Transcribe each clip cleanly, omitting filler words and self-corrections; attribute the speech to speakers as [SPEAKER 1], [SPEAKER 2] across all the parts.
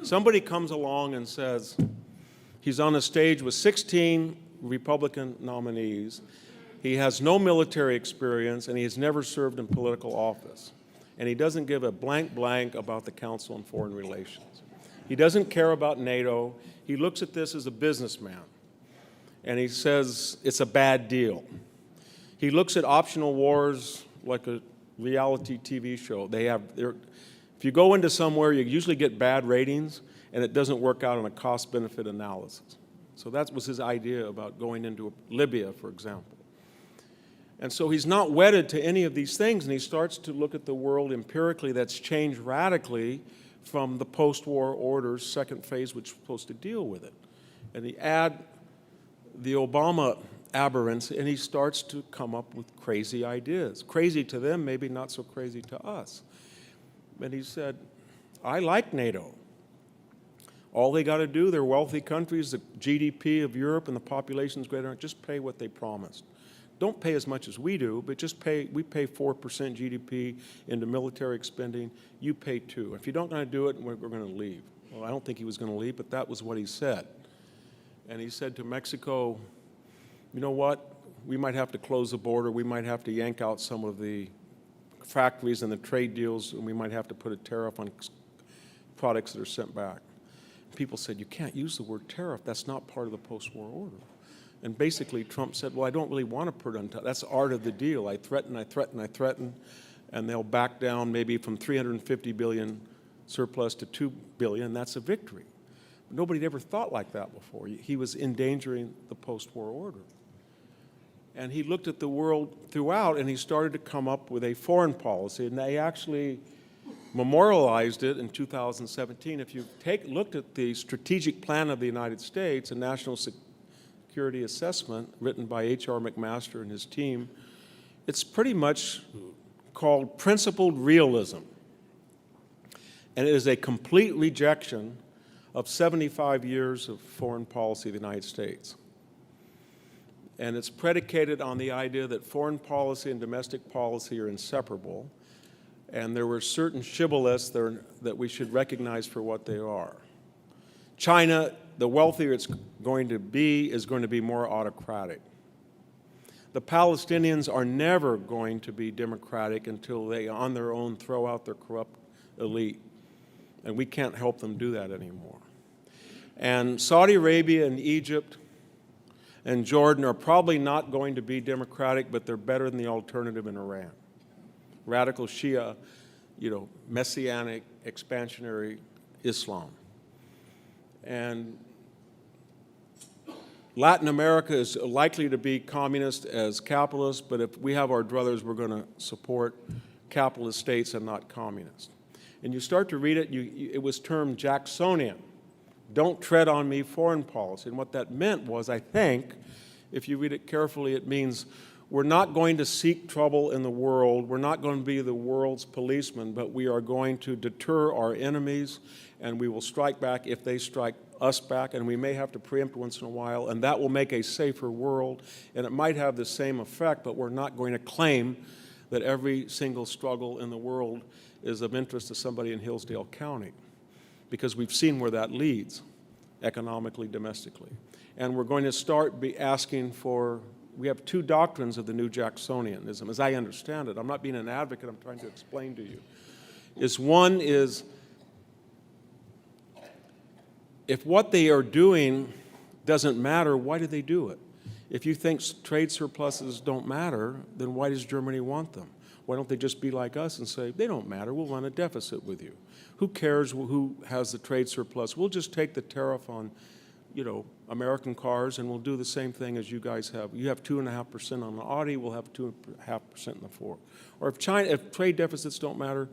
[SPEAKER 1] Somebody comes along and says, he's on a stage with 16 Republican nominees, he has no military experience, and he has never served in political office. And he doesn't give a blank about the Council on Foreign Relations. He doesn't care about NATO. He looks at this as a businessman, and he says it's a bad deal. He looks at optional wars like a reality TV show. If you go into somewhere, you usually get bad ratings, and it doesn't work out on a cost-benefit analysis. So that was his idea about going into Libya, for example. And so he's not wedded to any of these things, and he starts to look at the world empirically that's changed radically from the post-war order's second phase, which was supposed to deal with it. And he add the Obama aberrance, and he starts to come up with crazy ideas. Crazy to them, maybe not so crazy to us. And he said, I like NATO. All they got to do, they're wealthy countries, the GDP of Europe and the population's greater, just pay what they promised. Don't pay as much as we do, but just we pay 4% GDP into military spending, you pay 2%. If you don't going to do it, we're going to leave. Well, I don't think he was going to leave, but that was what he said. And he said to Mexico, you know what, we might have to close the border, we might have to yank out some of the factories and the trade deals, and we might have to put a tariff on products that are sent back. People said, you can't use the word tariff, that's not part of the post-war order. And basically Trump said, well, I don't really want to put on tariff. That's the art of the deal. I threaten, and they'll back down maybe from $350 billion surplus to $2 billion. That's a victory. But nobody had ever thought like that before. He was endangering the post-war order. And he looked at the world throughout, and he started to come up with a foreign policy, and they actually memorialized it in 2017. If you looked at the strategic plan of the United States, a national security assessment written by H.R. McMaster and his team, it's pretty much called principled realism. And it is a complete rejection of 75 years of foreign policy of the United States. And it's predicated on the idea that foreign policy and domestic policy are inseparable, and there were certain shibboleths there that we should recognize for what they are. China, the wealthier it's going to be, is going to be more autocratic. The Palestinians are never going to be democratic until they, on their own, throw out their corrupt elite. And we can't help them do that anymore. And Saudi Arabia and Egypt and Jordan are probably not going to be democratic, but they're better than the alternative in Iran. Radical Shia, messianic, expansionary Islam. And Latin America is likely to be communist as capitalist, but if we have our druthers, we're going to support capitalist states and not communist. And you start to read it, it was termed Jacksonian. Don't tread on me foreign policy. And what that meant was, I think, if you read it carefully, it means we're not going to seek trouble in the world. We're not going to be the world's policeman, but we are going to deter our enemies, and we will strike back if they strike us back, and we may have to preempt once in a while, and that will make a safer world. And it might have the same effect, but we're not going to claim that every single struggle in the world is of interest to somebody in Hillsdale County, because we've seen where that leads, economically, domestically. And we're going to start asking for, we have two doctrines of the new Jacksonianism, as I understand it. I'm not being an advocate, I'm trying to explain to you. One is, if what they are doing doesn't matter, why do they do it? If you think trade surpluses don't matter, then why does Germany want them? Why don't they just be like us and say, they don't matter, we'll run a deficit with you. Who cares who has the trade surplus? We'll just take the tariff on, American cars, and we'll do the same thing as you guys have. You have 2.5% on the Audi, we'll have 2.5% in the Ford. Or if trade deficits don't matter,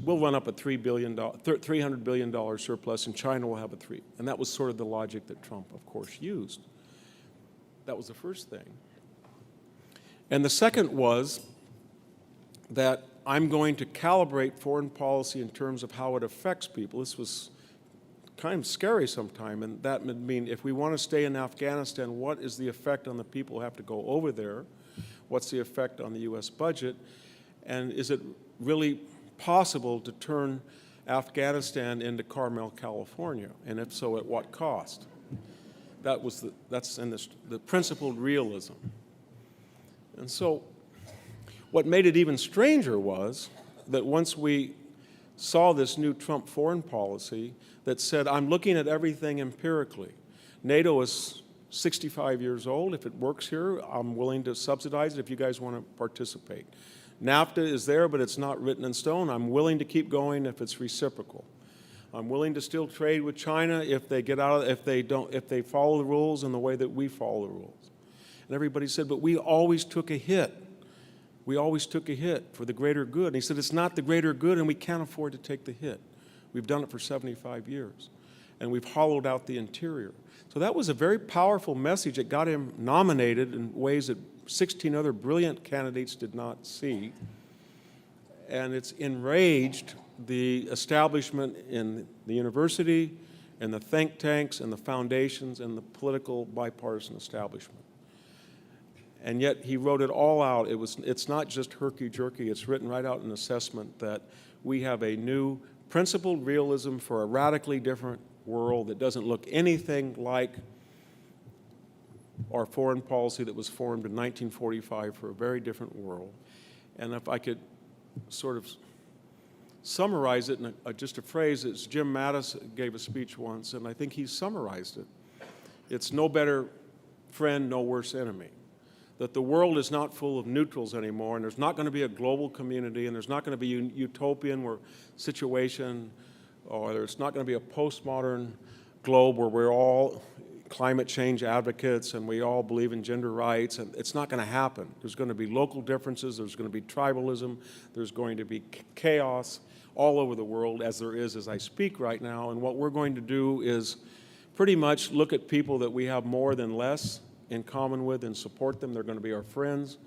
[SPEAKER 1] we'll run up a $300 billion surplus, and China will have a 3. And that was sort of the logic that Trump, of course, used. That was the first thing. And the second was that I'm going to calibrate foreign policy in terms of how it affects people. This was kind of scary sometime, and that would mean if we want to stay in Afghanistan, what is the effect on the people who have to go over there? What's the effect on the U.S. budget? And is it really possible to turn Afghanistan into Carmel, California? And if so, at what cost? That's in the principled realism. And so what made it even stranger was that once we saw this new Trump foreign policy that said, I'm looking at everything empirically. NATO is 65 years old. If it works here, I'm willing to subsidize it if you guys want to participate. NAFTA is there, but it's not written in stone. I'm willing to keep going if it's reciprocal. I'm willing to still trade with China if they if they follow the rules in the way that we follow the rules. And everybody said, but we always took a hit. We always took a hit for the greater good. And he said, it's not the greater good, and we can't afford to take the hit. We've done it for 75 years, and we've hollowed out the interior. So that was a very powerful message. It got him nominated in ways that 16 other brilliant candidates did not see. And it's enraged the establishment in the university, and the think tanks, and the foundations, and the political bipartisan establishment. And yet he wrote it all out. It's not just herky-jerky. It's written right out in assessment that we have a new principled realism for a radically different world that doesn't look anything like our foreign policy that was formed in 1945 for a very different world. And if I could sort of summarize it in just a phrase, it's Jim Mattis gave a speech once, and I think he summarized it. It's no better friend, no worse enemy. That the world is not full of neutrals anymore, and there's not going to be a global community, and there's not going to be a utopian situation, or there's not going to be a postmodern globe where we're all climate change advocates and we all believe in gender rights, and it's not going to happen. There's going to be local differences, there's going to be tribalism, there's going to be chaos all over the world, as there is as I speak right now, and what we're going to do is pretty much look at people that we have more than less in common with and support them. They're going to be our friends,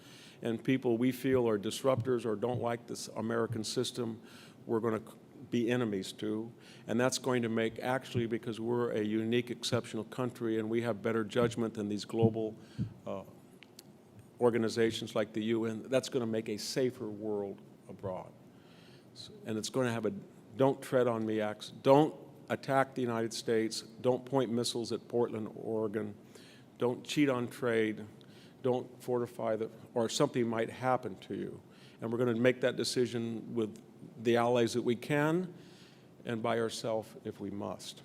[SPEAKER 1] and people we feel are disruptors or don't like this American system, we're going to be enemies to. And that's going to make, actually, because we're a unique, exceptional country and we have better judgment than these global organizations like the UN, that's going to make a safer world abroad. And it's going to have a don't tread on me acts. Don't attack the United States. Don't point missiles at Portland, Oregon. Don't cheat on trade, don't fortify or something might happen to you. And we're going to make that decision with the allies that we can and by ourselves if we must.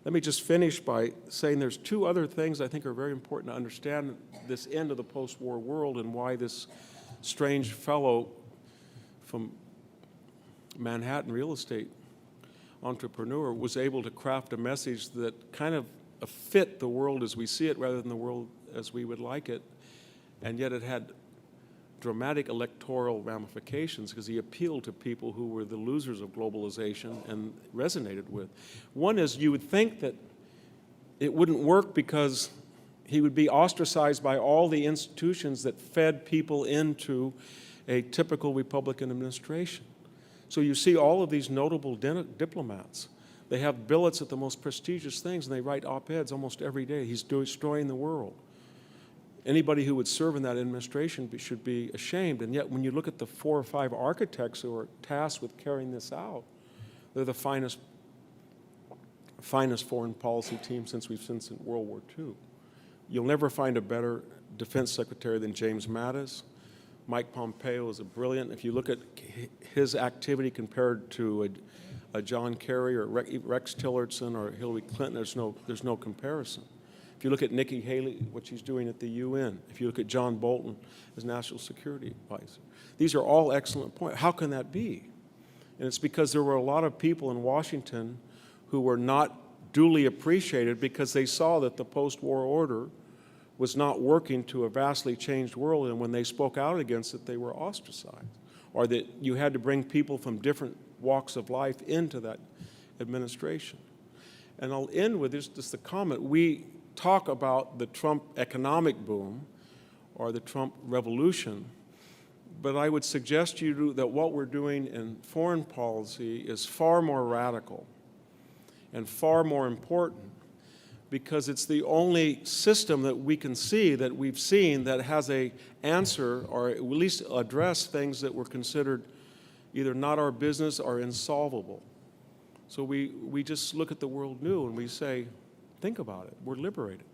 [SPEAKER 1] Let me just finish by saying there's two other things I think are very important to understand this end of the post-war world and why this strange fellow from Manhattan real estate entrepreneur was able to craft a message that kind of fit the world as we see it rather than the world as we would like it, and yet it had dramatic electoral ramifications because he appealed to people who were the losers of globalization and resonated with. One is you would think that it wouldn't work because he would be ostracized by all the institutions that fed people into a typical Republican administration. So you see all of these notable diplomats. They have billets at the most prestigious things, and they write op-eds almost every day. He's destroying the world. Anybody who would serve in that administration should be ashamed. And yet, when you look at the 4 or 5 architects who are tasked with carrying this out, they're the finest foreign policy team since World War II. You'll never find a better defense secretary than James Mattis. Mike Pompeo is a brilliant. If you look at his activity compared to a John Kerry or Rex Tillerson or Hillary Clinton, there's no comparison. If you look at Nikki Haley, what she's doing at the UN, if you look at John Bolton as National Security Advisor, these are all excellent points. How can that be? And it's because there were a lot of people in Washington who were not duly appreciated because they saw that the post-war order was not working to a vastly changed world, and when they spoke out against it, they were ostracized, or that you had to bring people from different walks of life into that administration. And I'll end with just the comment. We talk about the Trump economic boom or the Trump revolution, but I would suggest to you that what we're doing in foreign policy is far more radical and far more important, because it's the only system that we can see, that we've seen, that has an answer or at least address things that were considered either not our business or insolvable. So we just look at the world new and we say, think about it, we're liberated.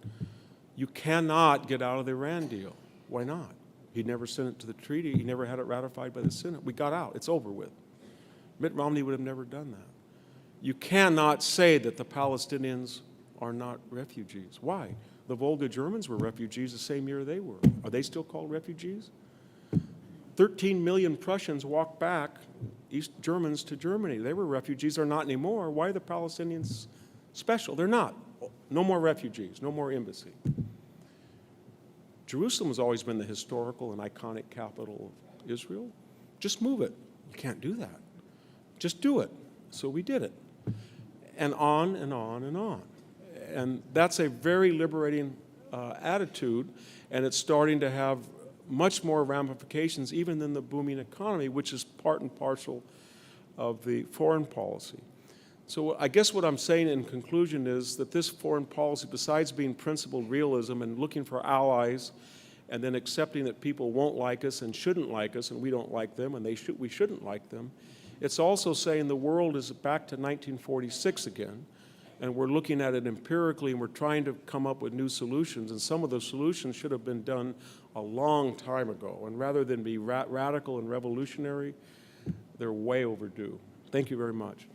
[SPEAKER 1] You cannot get out of the Iran deal. Why not? He never sent it to the treaty. He never had it ratified by the Senate. We got out. It's over with. Mitt Romney would have never done that. You cannot say that the Palestinians are not refugees. Why? The Volga Germans were refugees the same year they were. Are they still called refugees? 13 million Prussians walked back, East Germans, to Germany. They were refugees. They're not anymore. Why are the Palestinians special? They're not. No more refugees. No more embassy. Jerusalem has always been the historical and iconic capital of Israel. Just move it. You can't do that. Just do it. So we did it. And on and on and on. And that's a very liberating attitude, and it's starting to have much more ramifications even than the booming economy, which is part and parcel of the foreign policy. So I guess what I'm saying in conclusion is that this foreign policy, besides being principled realism and looking for allies and then accepting that people won't like us and shouldn't like us and we don't like them and we shouldn't like them, it's also saying the world is back to 1946 again, and we're looking at it empirically and we're trying to come up with new solutions, and some of those solutions should have been done a long time ago, and rather than be radical and revolutionary, they're way overdue. Thank you very much.